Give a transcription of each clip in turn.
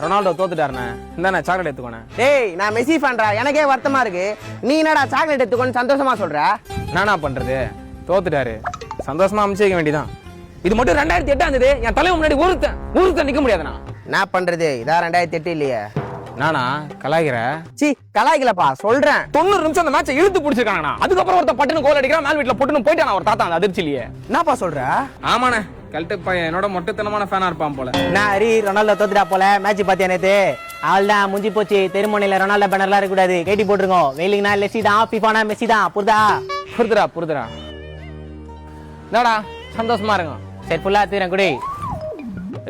Ronaldo தோத்துட்டாருண்ணே. இந்தாண்ணே chocolate எடுத்துக்கோண்ணே. டேய் நான் Messi Fanta, எனக்கே வருத்தமா இருக்கு. நீ என்னடா சாக்லேட் எடுத்துக்கோன்னு சந்தோஷமா சொல்ற? என்னண்ணா பண்றது, தோத்துட்டாரு, சந்தோஷமா அமைச்சு வைக்க வேண்டியதான். இது மட்டும் 2008 இருந்தது. என் தலைவன் முன்னாடி ஒருத்தன் நிக்க முடியாதுண்ணா. என்ன பண்றது, இதான் 2008 இல்லையே. நானா கலாய்கிற? சி கலாய்க்கலப்பா, சொல்றேன். 90 நிமிஷம் அந்த மேட்சை இழுத்து பிடிச்சிருக்காங்கண்ணா. அதுக்கப்புறம் ஒருத்த பட்டுன்னு கோல் அடிக்கிறான், மேல் வீட்டுல பொட்டுன்னு போயிட்டான் ஒரு தாத்தா அந்த அதிர்ச்சியிலேயே. என்னப்பா சொல்ற? ஆமாண்ணே, கல்ட்டு பையன் என்னோட மொட்டத்தனமான ஃபேனா இருப்பான் போல. நான் ஹரி ரொனால்டோ தோத்துட்டா போல. மேட்ச் பாத்தியா நேத்து? அவள்தான் முடிஞ்சு போச்சு. தெருமனையில ரொனால்டோ பேனர்லாம் இருக்க கூடாது, கேட்டி போட்டுருங்க. வெயிலிங்னா லெஸ்ஸி தான், ஃபிஃபானா மெஸ்ஸி தான். புரிதுடா என்னடா சந்தோஷமா இருங்க. சரி ஃபுல்லா தீரன் குடி.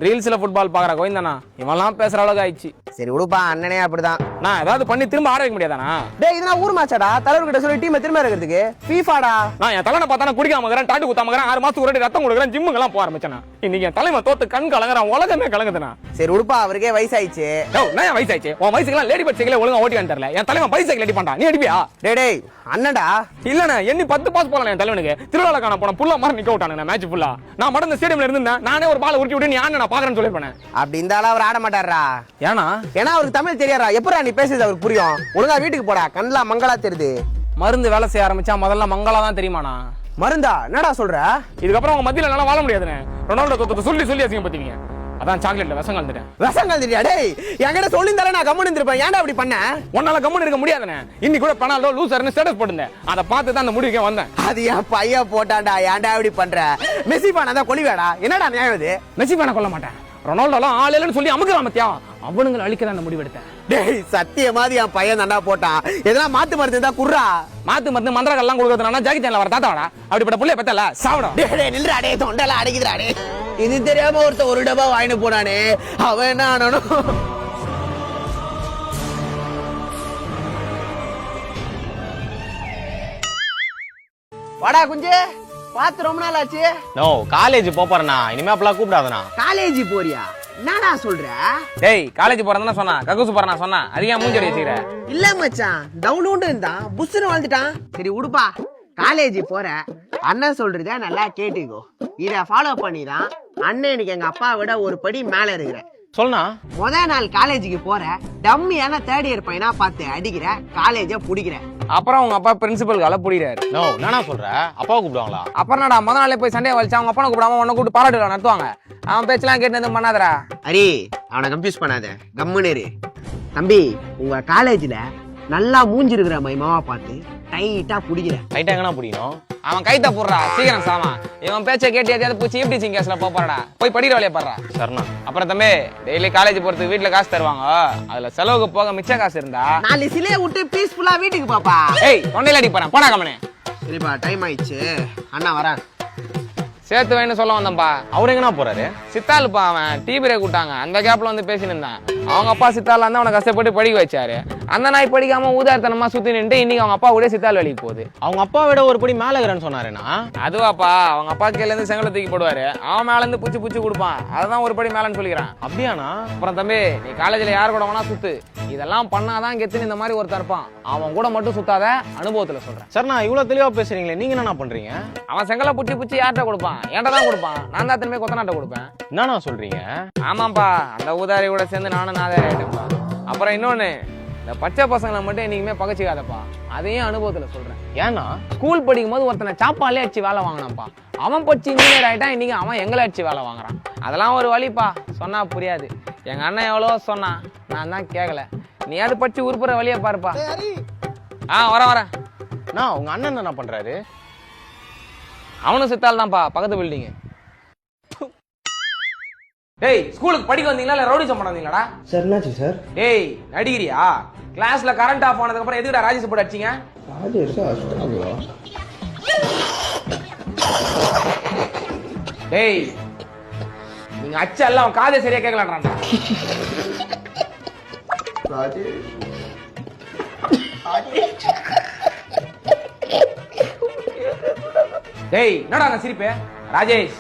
ரீல்ஸ்ல ஃபுட்பால் பாக்குற கோவிந்தானா இவெல்லாம் பேசுற அளவுக்கு ஆயிடுச்சு. சரி விடுப்பா, அண்ணனே அப்படிதான். நான் ஏதாவது பண்ணி திரும்ப ஆட வைக்க முடியாதானா? டேய் இதெல்லாம் ஊர் மேட்சாடா, தலைவர்கிட்ட சொல்லி டீமை திரும்ப இருக்கிறதுக்கு. ஃபீஃபாடா. நான் என் தலைவனை பார்த்தா குடிக்காம இருக்கிறேன், டாட்டு குத்தாம இருக்கிறேன், 6 மாசத்துக்கு ஒரு ரத்தம் கொடுக்குறேன், ஜிம்முக்கெல்லாம் போக ஆரம்பிச்சேன். இன்னைக்கு என் தலைமை தோத்து கண் கலங்குறான், உலகமே கலங்குதுண்ணா. சரி விடுப்பா, அவருக்கே வயசாயிடுச்சு. நான் வயசாயிடுச்சு, உன் வயசுக்கெல்லாம் லேடி பட் சைக்கிளே ஒழுங்கா ஓட்டி தெரியல. என் தலைவன் பைசைக்கிள் அடி பண்ணா, நீ அடிப்பியா? டேய் அண்ணன்டா. இல்லண்ணா எண்ணி 10 பாஸ் போலாம் என் தலைவனுக்கு. திருவிழா காண போன புல்லா மாதிரி நிக்க விட்டானுங்க மேட்ச் ஃபுல்லா. நான் மட்டும் இந்த ஸ்டேடியம்ல இருந்தேன், நானே ஒரு பால் உருட்டி விட்டு நீ ஆன நான் பாக்குறேன்னு சொல்லிருப்பேன். அப்படி இருந்தாலும் அவர் ஆட மாட்டாரா? ஏன்னா அவருக்கு தமிழ் தெரியாரா? எப்படா நீ பேசுறது அவருக்கு புரியும்? ஒழுங்கா வீட்டுக்கு போடா, கண்ணுல மங்களா தெரியுது. மருந்து வேலை செய்ய ஆரம்பிச்சா முதல்ல மங்களா தான் தெரியுமாண்ணா. மருந்தா? என்னடா சொல்ற? இதுக்கப்புறம் உங்க மத்தியில என்னால வாழ முடியாதுண்ணே. ரொனால்டோ தோத்து சொல்லி அசிங்க பத்தீங்க. அதான் சாக்லேட்ல விஷம் கலந்துட்டேன். விஷம் கலந்துட்டியா? டேய் என்கிட்ட சொல்லியிருந்தாலே நான் கம்முன்னு இருந்திருப்பேன். ஏன்டா அப்படி பண்ண? உன்னால கம்முன்னு இருக்க முடியாதுண்ணே. இன்னைக்கு கூட ரொனால்டோ லூசர்னு ஸ்டேட்டஸ் போட்டுருந்தேன், அதை பார்த்து தான் அந்த முடிவுக்கே வந்தேன். அது என் பையன் போட்டான்டா, ஏன்டா அப்படி பண்ற? மெஸ்ஸி ஃபேன் தான் கொலிவேடா, என்னடா நியாயம் இது? மெஸ்ஸி ஃபேனை கொல்ல மாட்டேன், ரொனால்டோலாம் ஆள் இல்லைன்னு சொல்லி அமுக்குறான் மத்தியா, அவனுங்களை அழிக்க அந்த முடிவெடுத்தேன். டேய் சத்தியமாதி என் பையன் தான்டா போட்டான். எதனா மாத்து மருந்து இருந்தா குர்ரா. மாத்து மருந்து மந்திரங்கள்லாம் கொடுக்கறதுனா ஜாக்கி சேனல்ல வர தாத்தாடா. அப்படிப்பட்ட புள்ளைய பெத்தல சாவடா. டேய் நில்றா, டேய் தொண்டல அடைக்குதுடா. டேய் இது தெரியாம ஒருத்தன் ஒரு டப்பா வாங்கிட்டு போனானே, அவன் என்ன ஆனானோ? வாடா குஞ்சே, பாத்து ரொம்ப நாள் ஆச்சு. நோ காலேஜ் போறேண்ணா, இனிமே அப்பலாம் கூப்பிடாதண்ணா. காலேஜ் போறியா? என்னடா சொல்ற? டேய் காலேஜ் போறேன்னு சொன்னா, கக்கூசு போறேனா சொன்னா, அதிகமா மூஞ்சி வச்சுக்கிற. இல்ல மச்சான், டவுன் இருந்தான், புஷ்னு வாழ்ந்துட்டான். சரி உடுப்பா, காலேஜ் போற அண்ணன் சொல்றத நல்லா கேட்டுக்கோ. இத ஃபாலோ பண்ணிதான் அண்ணன் இன்னைக்கு எங்க அப்பா விட ஒரு படி மேல இருக்கிற. சொல்லுண்ணா. முதல் நாள் காலேஜுக்கு போற, டம்மியான 3rd இயர் பையனா பார்த்து அடிக்கிற, காலேஜ புடிக்கிற. அப்புறம் அவங்க அப்பா பிரின்சிபல் கால புடிக்கிறாரு. நோ என்னண்ணா சொல்ற, அப்பாவை கூப்பிடுவாங்களா? அப்புறம் என்னடா முத நாளே போய் சண்டே வலிச்சா அவங்க அப்பா கூப்பிடாம உன்னை கூப்பிட்டு பாராட்டு விழா நடத்துவாங்க. அவன் பேச்செல்லாம் கேட்டு எதுவும் பண்ணாதடா. அரி அவனை கன்ஃபியூஸ் பண்ணாத, கம்முன்னு இரு. தம்பி உங்க காலேஜ்ல நல்லா மூஞ்சிருக்கிற மைமாவா பார்த்து டைட்டா புடிக்கிற. டைட்டா எங்கண்ணா பிடிக்கணும்? அவன் கைத்த போடுறா சீக்கிரம் சாமா. இவன் பேச்சை கேட்டு எதையாவது பூச்சி எப்படி சிங்கேஸ்ல போறாடா, போய் படிக்கிற வழியா பாடுறா. சரிண்ணா. அப்புறம் தம்பி டெய்லி காலேஜ் போறதுக்கு வீட்டுல காசு தருவாங்க, அதுல செலவுக்கு போக மிச்ச காசு இருந்தா 4 சிலையை விட்டு பீஸ்ஃபுல்லா வீட்டுக்கு பாப்பா. ஏய் தொண்டையில அடி போறேன், போடா கம்மனே. சரிப்பா டைம் ஆயிடுச்சு, அண்ணா வரேன். சேர்த்து வேணும்னு சொல்ல வந்தேன்ப்பா. அவரு எங்கண்ணா போறாரு? சித்தாலுப்பா, அவன் டீ பிரேக் விட்டாங்க, அந்த கேப்ல வந்து பேசின்னு இருந்தான். அவங்க அப்பா சித்தால இருந்தா அவனை கஷ்டப்பட்டு படிக்க வச்சாரு. அந்த நாய் படிக்காம ஊதாரித்தனமா சுத்தி நின்று இன்னைக்கு அவங்க அப்பா கூட சித்தால் வேலைக்கு போகுது. அவங்க அப்பா விட ஒரு படி மேல இருக்கிறேன்னு சொன்னாருண்ணா. அதுவாப்பா, அவங்க அப்பா கீழ இருந்து செங்கலை தூக்கி போடுவாரு, அவன் மேல இருந்து பூச்சி கொடுப்பான், அதுதான் ஒரு படி மேலன்னு சொல்லிக்கிறான். அப்படியாண்ணா? அப்புறம் தம்பி நீ காலேஜ்ல யார் கூட வேணா சுத்து, இதெல்லாம் பண்ணாதான் கெத்துன்னு இந்த மாதிரி ஒருத்தர் இருப்பான். அவன் கூட மட்டும் சுத்தாத, அனுபவத்துல சொல்றேன். சரிண்ணா, இவ்வளவு தெளிவா பேசுறீங்களே, நீங்க என்ன பண்றீங்க? அவன் செங்கலை பூச்சி யார்கிட்ட கொடுப்பான்? என்கிட்ட தான் கொடுப்பான். நான் தான் திரும்பி கொத்தனாட்ட கொடுப்பேன். என்னண்ணா சொல்றீங்க? ஆமாப்பா, அந்த ஊதாரி கூட சேர்ந்து நானும் நாதாரி ஆயிட்டேன்ப்பா. அப்புறம் இன்னொன்னு, இந்த பச்சை பசங்களை மட்டும் என்னைக்குமே பகச்சிக்காதப்பா, அதையும் அனுபவத்துல சொல்றேன். ஏன்னா ஸ்கூல் படிக்கும் போது ஒருத்தனை சாப்பாலே அடிச்சு வேலை வாங்கினான்ப்பா, அவன் படிச்சு இன்ஜினியர் ஆயிட்டான், இன்னைக்கு அவன் எங்களை அடிச்சு வேலை வாங்குறான். அதெல்லாம் ஒரு வழிப்பா, சொன்னா புரியாது. எங்க அண்ணன் எவ்வளவோ சொன்னான், நான் தான் கேட்கல. நீ அது படிச்சு உருப்புற வழியை பாருப்பா. வரேன். நான் உங்க அண்ணன் என்ன பண்றாரு? அவனும் சித்தால் தான்ப்பா, பக்கத்து பில்டிங். டேய் ஸ்கூலுக்கு படிக்க வந்தீங்களா இல்ல ரவுடிசம் பண்ண வந்தீங்களாடா? சார் என்னாச்சு சார்? டேய் நடிகிறியா? கிளாஸ்ல கரண்ட் ஆஃப் ஆனதுக்கு அப்புறம் எதுக்குடா ராஜேஷ் போட்டு அடிச்சீங்க? டேய் நீங்க அச்ச எல்லாம் அவன் காதே சரியா கேட்கலான்றான்டா. டேய் என்னடா அந்த சிரிப்பு? ராஜேஷ்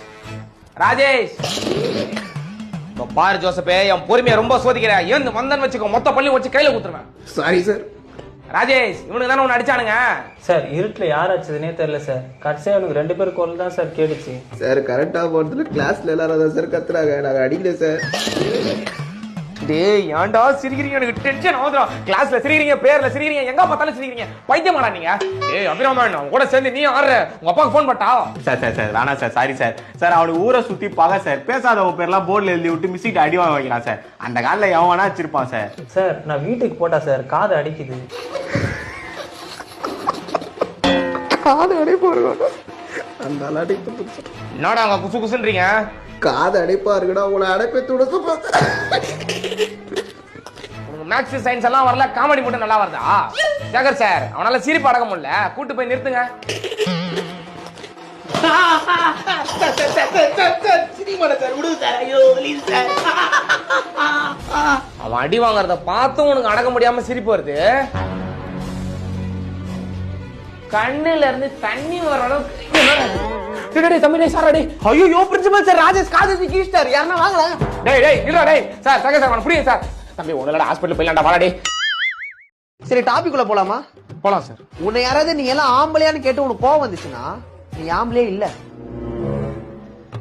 பாரு ஜோசப்பே, என் பொறுமையை ரொம்ப சோதிக்கிற. ஏந்து வந்தன்னு வச்சுக்கோ, மொத்த பள்ளி வச்சு கையில குத்துருவேன். Sorry sir. ராஜேஷ் இவனுக்கு தானே ஒன்னு அடிச்சானுங்க சார். இருட்டுல யார் அடிச்சதுனே தெரியல சார். கடைசியா எனக்கு 2 பேர் குரல் தான் சார் கேட்டுச்சு சார். கரெக்டா போறதுல கிளாஸ்ல எல்லாரும் தான் சார் கத்துறாங்க, நாங்க அடிக்கல சார். டேய் ஏன்டா சிரிக்கிறீங்க? எனக்கு டென்ஷன் ஆகுதுடா. கிளாஸ்ல சிரிக்கிறீங்க, பேர்ல சிரிக்கிறீங்க, எங்க பார்த்தாலும் சிரிக்கிறீங்க. பைத்தியமாடா நீங்க? டேய் அபிராமன், அவன் கூட சேர்ந்து நீ ஆடுற. உங்க அப்பாக்கு ஃபோன் பண்ணட்டா? சார் சார் சார் வேணாம் சார், சாரி சார். சார் அவனுக்கு ஊரை சுத்தி பகை சார். பேசாதவங்க பேர்லாம் போர்டில் எழுதி விட்டு மிஸ்ஸிட்டு அடி வாங்க வைக்கிறான் சார். அந்த காலில் எவன் வேணா வச்சிருப்பான் சார். சார் நான் வீட்டுக்கு போட்டா சார் காது அடிக்குது. காது அடைப்பா இருக்கா? அந்த அடைப்பு என்னடா அங்க குசு குசுன்றீங்க? காது அடைப்பா இருக்குடா, உங்களை அடைப்பை துடுத்து உனக்கு மேக்ஸ் சயின்ஸ் எல்லாம் வரல, காமெடி மட்டும் நல்லா வருதா? சேகர் சார், அவனால சிரிப்பு அடக்க முடியல. கூட்டு போய் நிறுத்துங்க. அவன் அடி வாங்குறத பார்த்தும் உனக்கு அடக்க முடியாம சிரிப்பு வருது. கண்ணுல இருந்து தண்ணி வர அளவுக்கு தம்பி சார் அடி. ஐயோ பிரின்சிபல் சார், ராஜேஷ் காது கீழ்ச்சார், யாருன்னா வாங்கல. டேய் டேய் இல்லடா டேய். சார் சேகர் சார், புரியுது சார். தம்பி உன்னோட ஹாஸ்பிடல் போயிடலாம்டா, வாடா டேய். சரி டாபிக் உள்ள போலாமா? போலாம் சார். உன்னை யாராவது நீ எல்லாம் ஆம்பளையான்னு கேட்டு உனக்கு கோவம் வந்துச்சுன்னா நீ ஆம்பளையே இல்ல.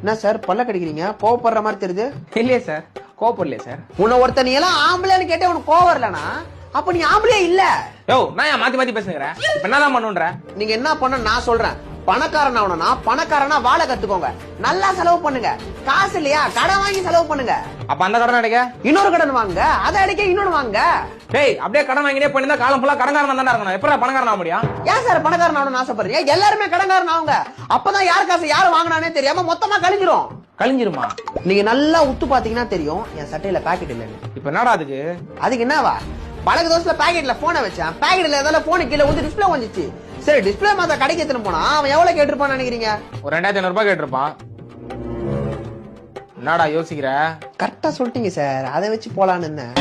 என்ன சார் பல்ல கடிக்கிறீங்க? கோவப்படுற மாதிரி தெரியுது. இல்லையே சார், கோவப்படலையே சார். உன்னை ஒருத்த நீ எல்லாம் ஆம்பளையான்னு கேட்டே உனக்கு கோவம் வரலனா அப்ப நீ ஆம்பளையே இல்ல. யோ நான் ஏன் மாத்தி மாத்தி பேசுகிறேன்? இப்ப என்னதான் பண்ணுன்ற? நீங்க என்ன பண்ண நான் சொல்றேன். பணக்காரன் ஆகணும்னா பணக்காரனா வாழ கத்துக்கோங்க. நல்லா செலவு பண்ணுங்க. காசு இல்லையா கடன் வாங்கி செலவு பண்ணுங்க. அப்ப அந்த கடன் அடைக்க இன்னொரு கடன் வாங்க, அதை அடைக்க இன்னொன்னு வாங்க. டேய் அப்படியே கடன் வாங்கினே பண்ணிருந்தா காலம் ஃபுல்லா கடன்காரன் தானே இருக்கணும். எப்படா பணக்காரன் ஆக முடியும்? ஏன் சார் பணக்காரன் ஆகணும்னு ஆசைப்படுறீங்க? எல்லாருமே கடன்காரன் ஆகுங்க. அப்பதான் யார் காசு யாரு வாங்கினானே தெரியாம மொத்தமா கழிஞ்சிரும். கழிஞ்சிருமா? நீங்க நல்லா உத்து பாத்தீங்கன்னா தெரியும் என் சட்டையில பாக்கெட் இல்லைன்னு. இப்ப என்னடா அதுக்கு? அதுக்கு என்னவா, பழக தோசைல பாக்கெட்ல போனை வச்சேன். பாக்கெட்ல ஏதாவது போனு கீழே வந்து டிஸ்பிளே வந்துச்சு. சரி டிஸ்பிளே மாத்த கடைக்கு எடுத்துன்னு போனா அவன் எவ்வளவு கேட்டிருப்பான்னு நினைக்கிறீங்க? ஒரு 2500 ரூபாய் கேட்டிருப்பான். என்னடா யோசிக்கிற? கரெக்டா சொல்லிட்டீங்க சார், அதை வச்சு போலான்னு இருந்தேன்.